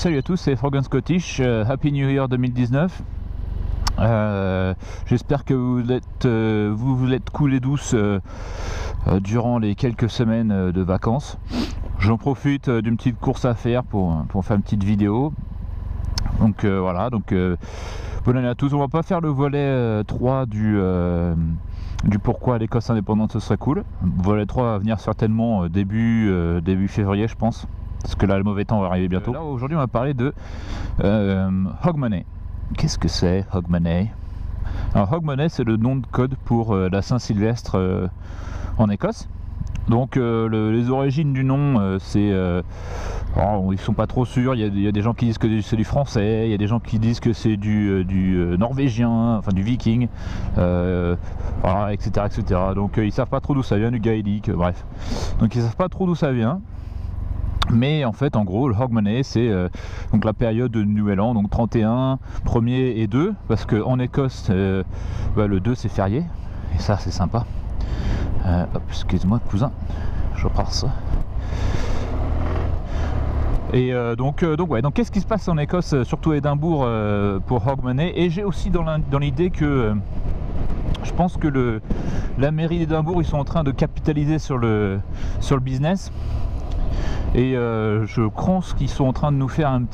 Salut à tous, c'est Frog & Scottish, Happy New Year 2019. J'espère que vous êtes cool et douce durant les quelques semaines de vacances. J'en profite d'une petite course à faire pour faire une petite vidéo. Donc voilà, bonne année à tous. On va pas faire le volet 3 du pourquoi l'Écosse indépendante ce serait cool. Volet 3 va venir certainement début février, je pense. Parce que là, le mauvais temps va arriver bientôt. Là, aujourd'hui, on va parler de Hogmanay. Qu'est-ce que c'est, Hogmanay? Alors, Hogmanay, c'est le nom de code pour la Saint-Sylvestre en Écosse. Donc, les origines du nom, ils sont pas trop sûrs. Il y a des gens qui disent que c'est du français, il y a des gens qui disent que c'est du norvégien, enfin du viking, voilà, etc., etc. Donc, ils savent pas trop d'où ça vient, du gaélique, bref. Donc, ils savent pas trop d'où ça vient. Mais en fait, en gros, le Hogmanay, c'est donc la période de Nouvel An, donc 31, 1er et 2, parce qu'en Écosse, le 2 c'est férié, et ça c'est sympa. Hop, excuse-moi cousin, je repasse. Et donc qu'est-ce qui se passe en Écosse, surtout à Édimbourg, pour Hogmanay? Et j'ai aussi dans l'idée que je pense que la mairie d'Édimbourg, ils sont en train de capitaliser sur le business. Et je pense qu'ils sont en train de nous faire un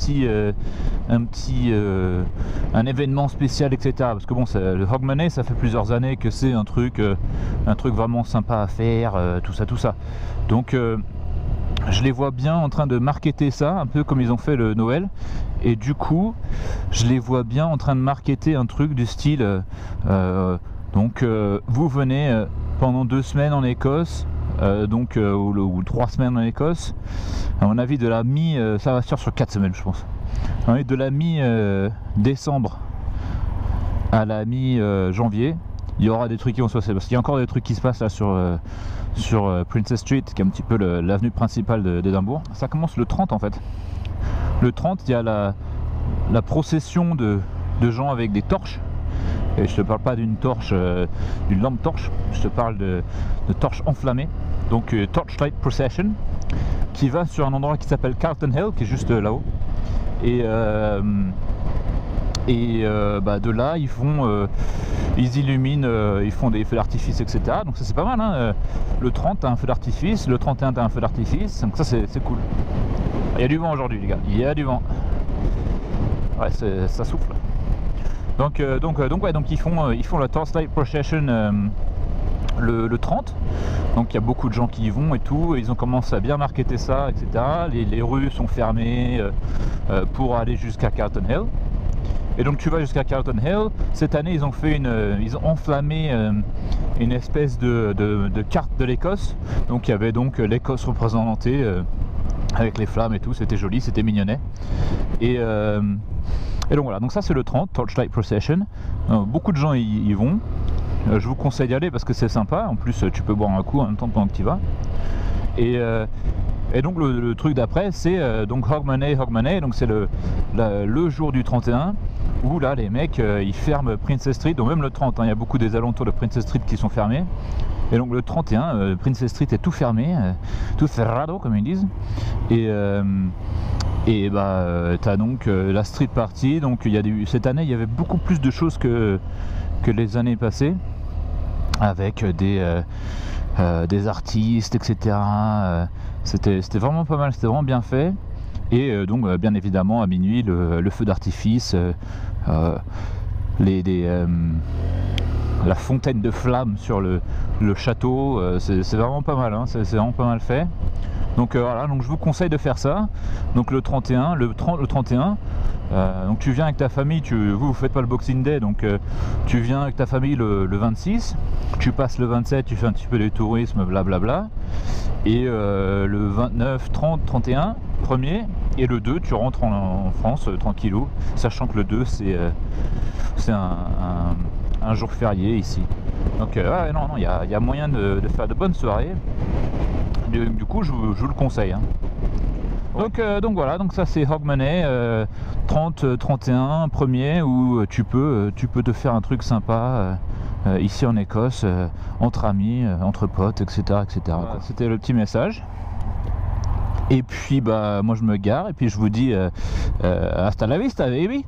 événement spécial, etc. Parce que bon, le Hogmanay, ça fait plusieurs années que c'est un truc vraiment sympa à faire, tout ça. Donc je les vois bien en train de marketer ça, un peu comme ils ont fait le Noël. Et du coup, je les vois bien en train de marketer un truc du style vous venez pendant 2 semaines en Écosse, ou 3 semaines en Écosse, à mon avis ça va se faire sur 4 semaines, je pense. De la mi-décembre à la mi-janvier, il y aura des trucs qui vont se passer, parce qu'il y a encore des trucs qui se passent là sur Princess Street, qui est un petit peu l'avenue principale d'Édimbourg. Ça commence le 30 en fait. Le 30, il y a la procession de gens avec des torches. Et je te parle pas d'une torche, d'une lampe torche, je te parle de torches enflammées. Donc Torchlight Procession, qui va sur un endroit qui s'appelle Carlton Hill, qui est juste là-haut. Et de là, ils illuminent, ils font des feux d'artifice, etc. Donc ça c'est pas mal, hein. Le 30 t'as un feu d'artifice, le 31 t'as un feu d'artifice, donc ça c'est cool. Il y a du vent aujourd'hui les gars, il y a du vent. Ouais, ça souffle. Donc ils font la Torchlight Procession le 30. Donc il y a beaucoup de gens qui y vont et tout, et ils ont commencé à bien marketer ça, etc. Les rues sont fermées pour aller jusqu'à Carlton Hill. Et donc tu vas jusqu'à Carlton Hill. Cette année ils ont enflammé une espèce de carte de l'Écosse. Donc il y avait donc l'Écosse représentée avec les flammes et tout, c'était joli, c'était mignonnet. Et donc voilà, donc ça c'est le 30, Torchlight Procession. Beaucoup de gens y vont. Je vous conseille d'y aller parce que c'est sympa. En plus, tu peux boire un coup en même temps pendant que tu y vas. Et donc le truc d'après, c'est donc Hogmanay. Donc c'est le jour du 31 où là les mecs ils ferment Princess Street. Donc même le 30, il y a beaucoup des alentours de Princess Street qui sont fermés. Et donc le 31, Princess Street est tout fermé, tout cerrado comme ils disent. Et t'as donc la street party. Donc cette année il y avait beaucoup plus de choses que les années passées, avec des artistes, etc. C'était vraiment pas mal, c'était vraiment bien fait. Et donc bien évidemment à minuit le feu d'artifice, la fontaine de flammes sur le château, c'est vraiment pas mal, hein, c'est vraiment pas mal fait. Donc voilà, donc je vous conseille de faire ça. Donc le 31, donc tu viens avec ta famille, vous faites pas le Boxing Day, donc tu viens avec ta famille le 26, tu passes le 27, tu fais un petit peu de tourisme, blablabla. Et le 29, 30, 31, 1er, et le 2, tu rentres en France tranquillou, sachant que le 2 c'est un jour férié ici. Donc ouais, non, il y a moyen de faire de bonnes soirées. Du coup je vous le conseille, hein. Donc voilà, donc ça c'est Hogmanay, 30, 31, 1er, où tu peux te faire un truc sympa ici en Écosse, entre amis, entre potes, etc. Voilà, c'était le petit message. Et puis bah moi je me gare et puis je vous dis hasta la vista baby.